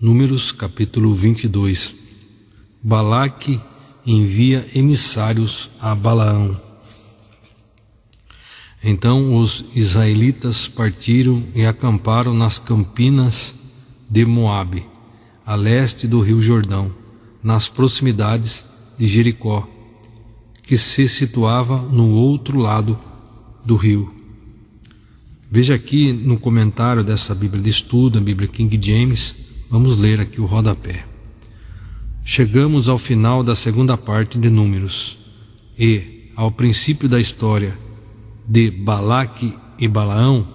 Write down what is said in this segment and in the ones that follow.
Números capítulo 22. Balaque envia emissários a Balaão. Então os israelitas partiram e acamparam nas campinas de Moabe, a leste do rio Jordão, nas proximidades de Jericó, que se situava no outro lado do rio. Veja aqui no comentário dessa Bíblia de estudo, a Bíblia King James. Vamos ler aqui o rodapé. Chegamos ao final da segunda parte de Números e ao princípio da história de Balaque e Balaão.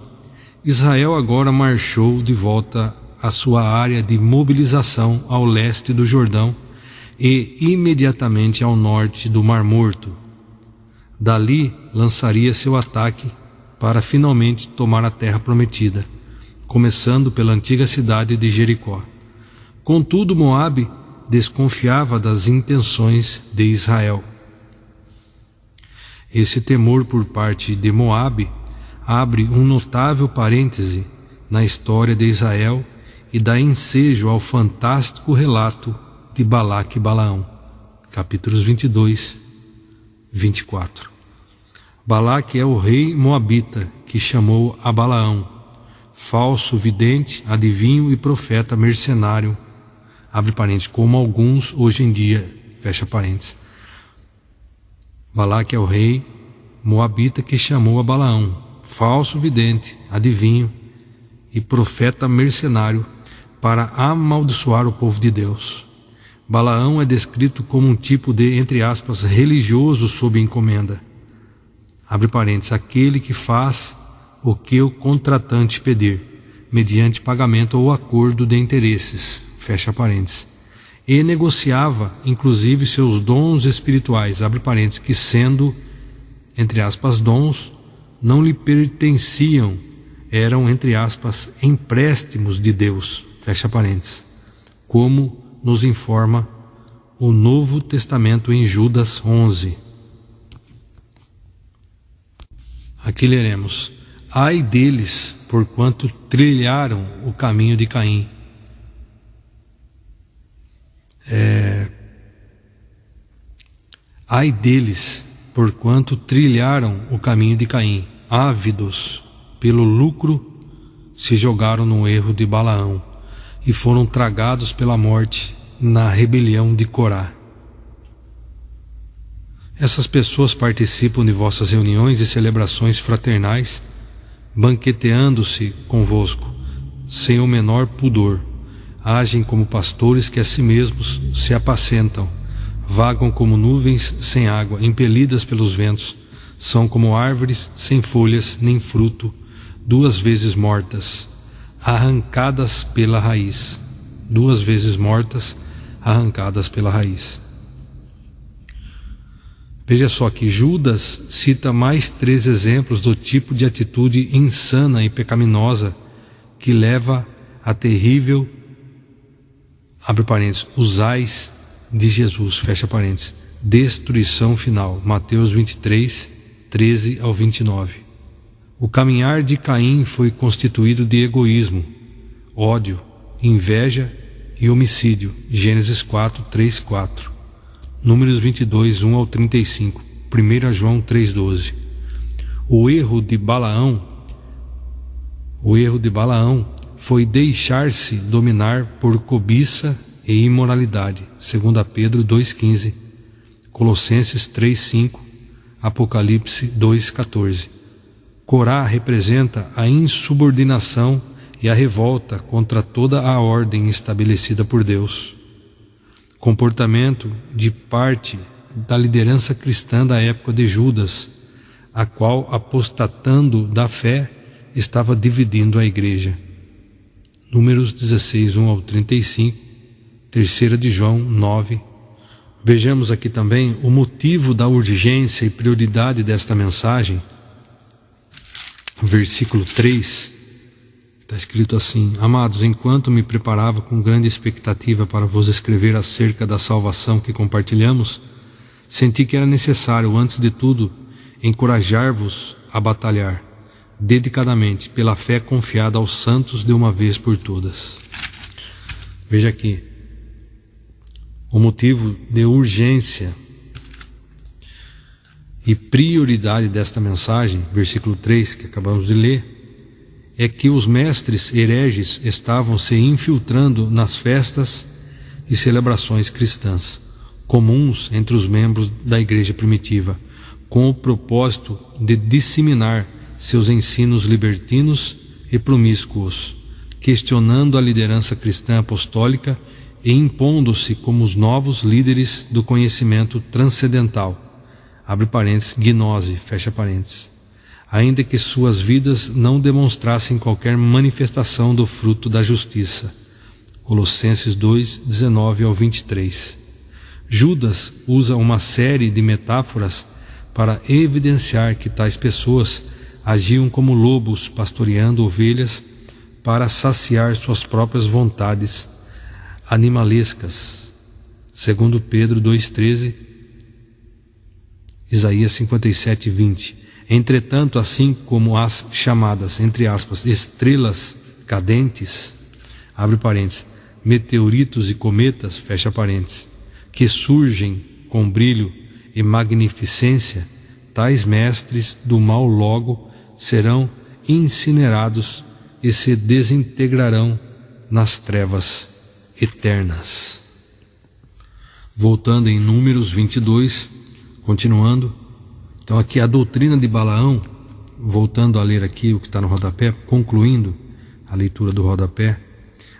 Israel agora marchou de volta à sua área de mobilização ao leste do Jordão e imediatamente ao norte do Mar Morto. Dali lançaria seu ataque para finalmente tomar a terra prometida, começando pela antiga cidade de Jericó. Contudo, Moabe desconfiava das intenções de Israel. Esse temor por parte de Moabe abre um notável parêntese na história de Israel e dá ensejo ao fantástico relato de Balaque e Balaão, capítulos 22, 24. Balaque é o rei moabita que chamou a Balaão, falso vidente, adivinho e profeta mercenário, abre parênteses, como alguns hoje em dia, fecha parênteses. Balaque é o rei moabita que chamou a Balaão, falso vidente, adivinho e profeta mercenário, para amaldiçoar o povo de Deus. Balaão é descrito como um tipo de, entre aspas, religioso sob encomenda, abre parênteses, aquele que faz o que o contratante pedir, mediante pagamento ou acordo de interesses, fecha parênteses, e negociava inclusive seus dons espirituais, abre parênteses, que sendo, entre aspas, dons, não lhe pertenciam, eram, entre aspas, empréstimos de Deus, fecha parênteses, como nos informa o Novo Testamento em Judas 11. Aqui leremos: ai deles, porquanto trilharam o caminho de Caim. Ai deles, porquanto trilharam o caminho de Caim, ávidos pelo lucro, se jogaram no erro de Balaão e foram tragados pela morte na rebelião de Corá. Essas pessoas participam de vossas reuniões e celebrações fraternais, banqueteando-se convosco, sem o menor pudor. Agem como pastores que a si mesmos se apacentam, vagam como nuvens sem água, impelidas pelos ventos, são como árvores sem folhas nem fruto, duas vezes mortas, arrancadas pela raiz. Duas vezes mortas, arrancadas pela raiz. Veja só que Judas cita mais 3 exemplos do tipo de atitude insana e pecaminosa que leva a terrível, abre parênteses, usais de Jesus, fecha parênteses, destruição final. Mateus 23, 13 ao 29. O caminhar de Caim foi constituído de egoísmo, ódio, inveja e homicídio. Gênesis 4, 3, 4. Números 22, 1 ao 35. 1 João 3, 12. O erro de Balaão foi deixar-se dominar por cobiça e imoralidade. 2 Pedro 2,15, Colossenses 3,5, Apocalipse 2,14. Corá representa a insubordinação e a revolta contra toda a ordem estabelecida por Deus. Comportamento de parte da liderança cristã da época de Judas, a qual, apostatando da fé, estava dividindo a igreja. Números 16, 1 ao 35, 3 de João 9. Vejamos aqui também o motivo da urgência e prioridade desta mensagem. Versículo 3, está escrito assim: amados, enquanto me preparava com grande expectativa para vos escrever acerca da salvação que compartilhamos, senti que era necessário, antes de tudo, encorajar-vos a batalhar dedicadamente pela fé confiada aos santos de uma vez por todas. Veja aqui, o motivo de urgência e prioridade desta mensagem, versículo 3 que acabamos de ler, é que os mestres hereges estavam se infiltrando nas festas e celebrações cristãs, comuns entre os membros da igreja primitiva, com o propósito de disseminar seus ensinos libertinos e promíscuos, questionando a liderança cristã apostólica e impondo-se como os novos líderes do conhecimento transcendental, abre parênteses, gnose, fecha parênteses, ainda que suas vidas não demonstrassem qualquer manifestação do fruto da justiça. Colossenses 2, 19 ao 23. Judas usa uma série de metáforas para evidenciar que tais pessoas agiam como lobos pastoreando ovelhas para saciar suas próprias vontades animalescas. Segundo Pedro 2,13, Isaías 57, 20. Entretanto, assim como as chamadas, entre aspas, estrelas cadentes, abre parênteses, meteoritos e cometas, fecha parênteses, que surgem com brilho e magnificência, tais mestres do mal logo serão incinerados e se desintegrarão nas trevas eternas. Voltando em Números 22, continuando, então aqui a doutrina de Balaão, voltando a ler aqui o que está no rodapé, concluindo a leitura do rodapé,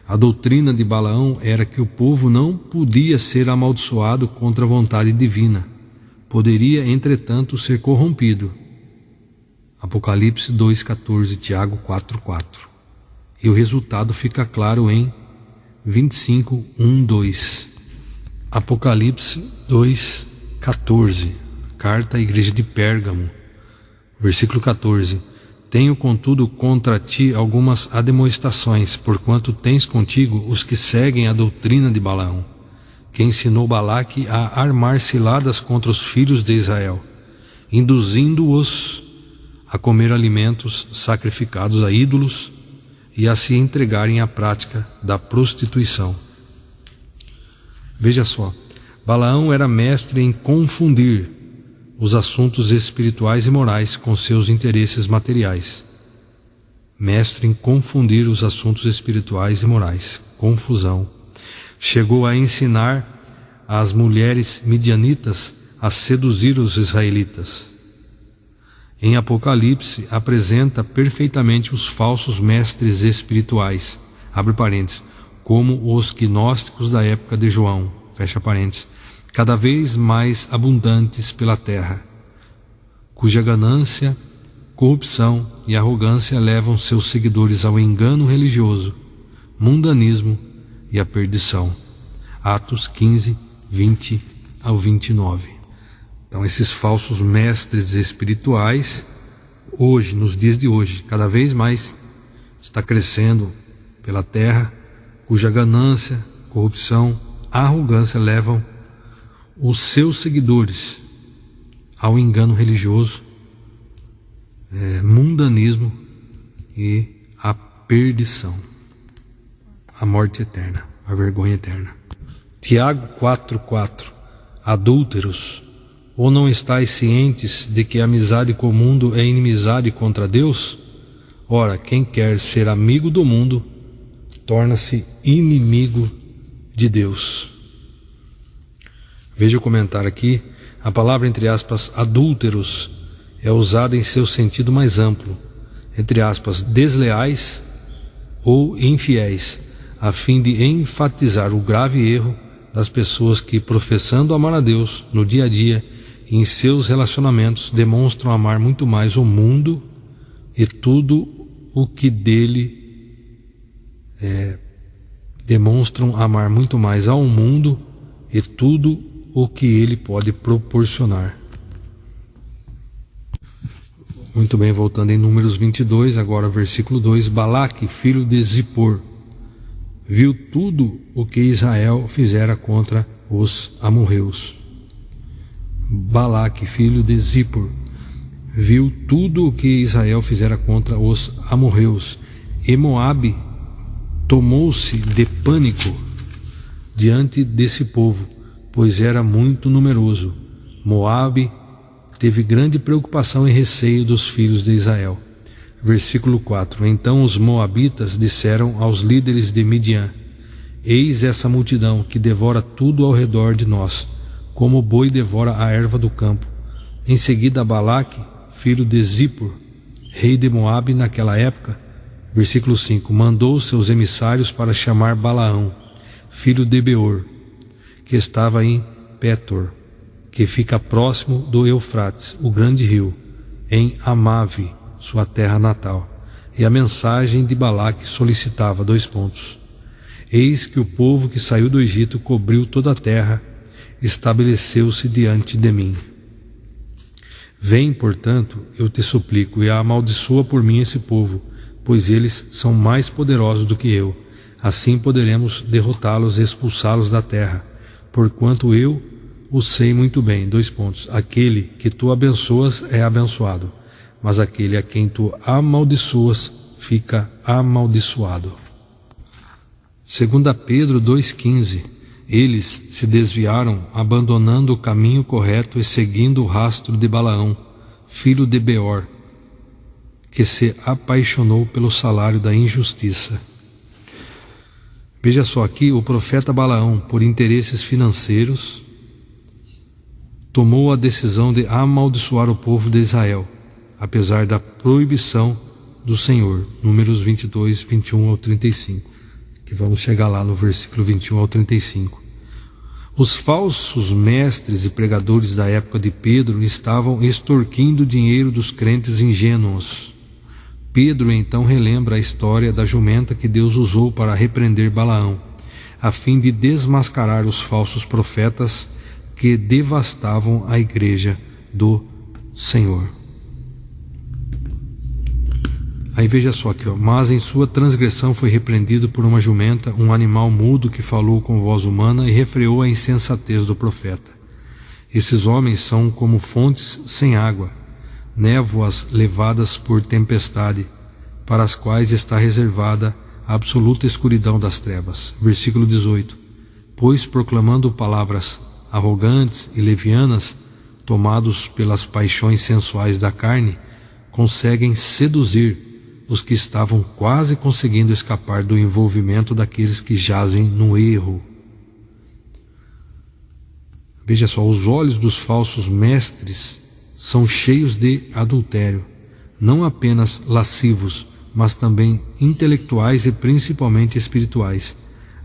a doutrina de Balaão era que o povo não podia ser amaldiçoado contra a vontade divina, poderia, entretanto, ser corrompido. Apocalipse 2,14, Tiago 4,4. E o resultado fica claro em 25, 1, 2. Apocalipse 2,14, carta à igreja de Pérgamo, versículo 14. Tenho, contudo, contra ti algumas admoestações, porquanto tens contigo os que seguem a doutrina de Balaão, que ensinou Balaque a armar ciladas contra os filhos de Israel, induzindo-os a comer alimentos sacrificados a ídolos e a se entregarem à prática da prostituição. Veja só, Balaão era mestre em confundir os assuntos espirituais e morais com seus interesses materiais. Mestre em confundir os assuntos espirituais e morais. Confusão. Chegou a ensinar as mulheres midianitas a seduzir os israelitas. Em Apocalipse, apresenta perfeitamente os falsos mestres espirituais, abre parênteses, como os gnósticos da época de João, fecha parênteses, cada vez mais abundantes pela terra, cuja ganância, corrupção e arrogância levam seus seguidores ao engano religioso, mundanismo e à perdição. Atos 15, 20 ao 29. Então esses falsos mestres espirituais, hoje, nos dias de hoje, cada vez mais está crescendo pela terra, cuja ganância, corrupção, arrogância levam os seus seguidores ao engano religioso, mundanismo e a perdição, a morte eterna, a vergonha eterna. Tiago 4,4. Adúlteros, ou não estáis cientes de que a amizade com o mundo é inimizade contra Deus? Ora, quem quer ser amigo do mundo torna-se inimigo de Deus. Veja o comentário aqui. A palavra, entre aspas, adúlteros, é usada em seu sentido mais amplo, entre aspas, desleais ou infiéis, a fim de enfatizar o grave erro das pessoas que, professando amar a Deus no dia a dia e em seus relacionamentos, demonstram amar muito mais o mundo e tudo o que dele demonstram amar muito mais ao mundo e tudo o que ele pode proporcionar. Muito bem, voltando em Números 22, agora versículo 2. Balaque, filho de Zippor, viu tudo o que Israel fizera contra os amorreus. Balaque, filho de Zippor, viu tudo o que Israel fizera contra os amorreus, e Moabe tomou-se de pânico diante desse povo, pois era muito numeroso. Moabe teve grande preocupação e receio dos filhos de Israel. Versículo 4: Então os moabitas disseram aos líderes de Midian: Eis essa multidão que devora tudo ao redor de nós, como o boi devora a erva do campo. Em seguida Balaque, filho de Zippor, rei de Moabe naquela época, versículo 5, mandou seus emissários para chamar Balaão, filho de Beor, que estava em Pétor, que fica próximo do Eufrates, o grande rio, em Amave, sua terra natal. E a mensagem de Balaque solicitava 2 pontos. Eis que o povo que saiu do Egito cobriu toda a terra, estabeleceu-se diante de mim. Vem, portanto, eu te suplico, e amaldiçoa por mim esse povo, pois eles são mais poderosos do que eu. Assim poderemos derrotá-los e expulsá-los da terra, porquanto eu o sei muito bem. 2 pontos. Aquele que tu abençoas é abençoado, mas aquele a quem tu amaldiçoas fica amaldiçoado. 2 Pedro 2,15. Eles se desviaram, abandonando o caminho correto e seguindo o rastro de Balaão, filho de Beor, que se apaixonou pelo salário da injustiça. Veja só aqui, o profeta Balaão, por interesses financeiros, tomou a decisão de amaldiçoar o povo de Israel, apesar da proibição do Senhor. Números 22, 21 ao 35. Que vamos chegar lá no versículo 21 ao 35. Os falsos mestres e pregadores da época de Pedro estavam extorquindo dinheiro dos crentes ingênuos. Pedro então relembra a história da jumenta que Deus usou para repreender Balaão, a fim de desmascarar os falsos profetas que devastavam a igreja do Senhor. Aí veja só aqui, mas em sua transgressão foi repreendido por uma jumenta, um animal mudo que falou com voz humana e refreou a insensatez do profeta. Esses homens são como fontes sem água, névoas levadas por tempestade, para as quais está reservada a absoluta escuridão das trevas. Versículo 18. Pois proclamando palavras arrogantes e levianas, tomados pelas paixões sensuais da carne, conseguem seduzir os que estavam quase conseguindo escapar do envolvimento daqueles que jazem no erro. Veja só, os olhos dos falsos mestres são cheios de adultério, não apenas lascivos, mas também intelectuais e principalmente espirituais,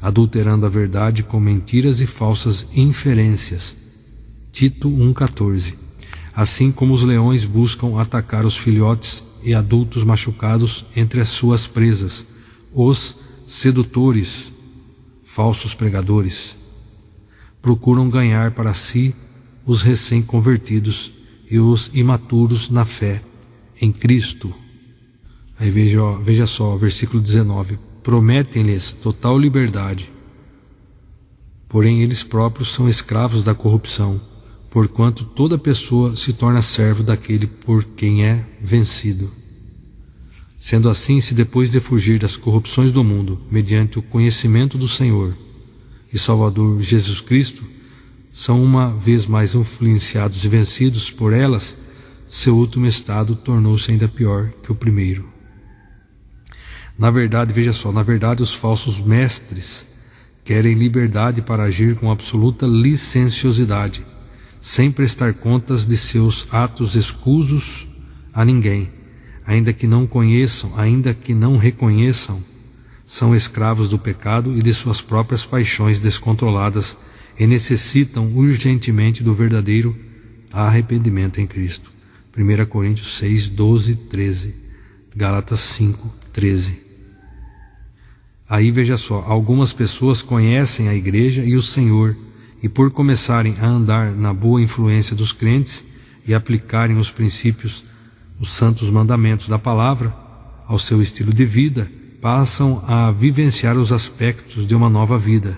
adulterando a verdade com mentiras e falsas inferências. Tito 1,14. Assim como os leões buscam atacar os filhotes e adultos machucados entre as suas presas, os sedutores, falsos pregadores, procuram ganhar para si os recém-convertidos e os imaturos na fé em Cristo. Aí veja só, versículo 19. Prometem-lhes total liberdade, porém eles próprios são escravos da corrupção, porquanto toda pessoa se torna servo daquele por quem é vencido. Sendo assim, se depois de fugir das corrupções do mundo, mediante o conhecimento do Senhor e Salvador Jesus Cristo, são uma vez mais influenciados e vencidos por elas, seu último estado tornou-se ainda pior que o primeiro. Na verdade, veja só, na verdade os falsos mestres querem liberdade para agir com absoluta licenciosidade, sem prestar contas de seus atos escusos a ninguém, ainda que não conheçam, ainda que não reconheçam, são escravos do pecado e de suas próprias paixões descontroladas e necessitam urgentemente do verdadeiro arrependimento em Cristo. 1 Coríntios 6, 12, 13, Gálatas 5, 13. Aí veja só, algumas pessoas conhecem a igreja e o Senhor, e por começarem a andar na boa influência dos crentes e aplicarem os princípios, os santos mandamentos da palavra ao seu estilo de vida, passam a vivenciar os aspectos de uma nova vida.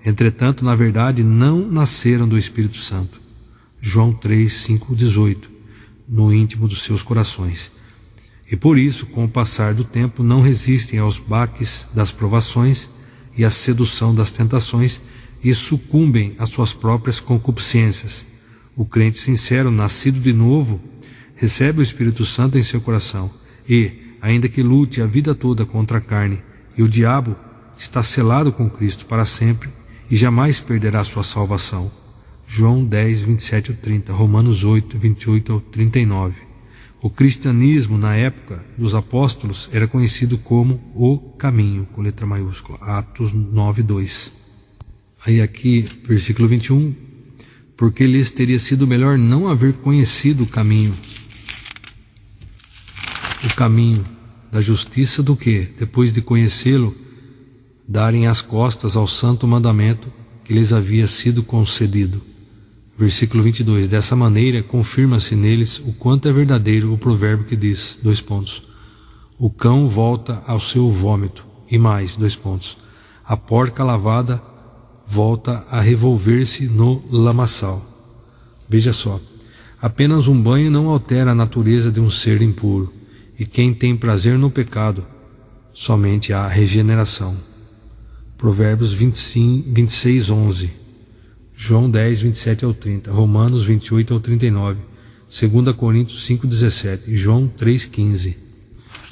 Entretanto, na verdade, não nasceram do Espírito Santo. João 3, 5, 18, no íntimo dos seus corações. E por isso, com o passar do tempo, não resistem aos baques das provações e à sedução das tentações, e sucumbem às suas próprias concupiscências. O crente sincero, nascido de novo, recebe o Espírito Santo em seu coração e, ainda que lute a vida toda contra a carne e o diabo, está selado com Cristo para sempre e jamais perderá sua salvação. João 10, 27 ao 30, Romanos 8, 28 ao 39. O cristianismo, na época dos apóstolos, era conhecido como o caminho, com letra maiúscula, Atos 9, 2. Aí aqui, versículo 21, porque lhes teria sido melhor não haver conhecido o caminho da justiça, do que, depois de conhecê-lo, darem as costas ao santo mandamento que lhes havia sido concedido. Versículo 22, dessa maneira confirma-se neles o quanto é verdadeiro o provérbio que diz, o cão volta ao seu vômito, e mais, a porca lavada volta a revolver-se no lamaçal. Veja só, apenas um banho não altera a natureza de um ser impuro, e quem tem prazer no pecado, somente há regeneração. Provérbios 26, 11. João 10, 27 ao 30, Romanos 28 ao 39, 2 Coríntios 5, 17 e João 3, 15.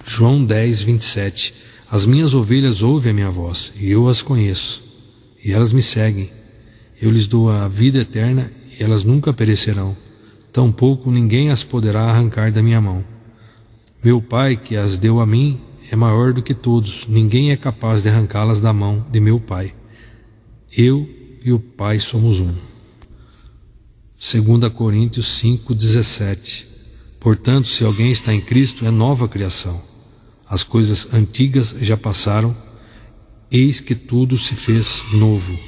João 10, 27. As minhas ovelhas ouvem a minha voz, e eu as conheço, e elas me seguem. Eu lhes dou a vida eterna, e elas nunca perecerão. Tampouco ninguém as poderá arrancar da minha mão. Meu Pai, que as deu a mim, é maior do que todos. Ninguém é capaz de arrancá-las da mão de meu Pai. Eu e o Pai somos um. 2 Coríntios 5, 17. Portanto, se alguém está em Cristo, é nova criação. As coisas antigas já passaram, eis que tudo se fez novo.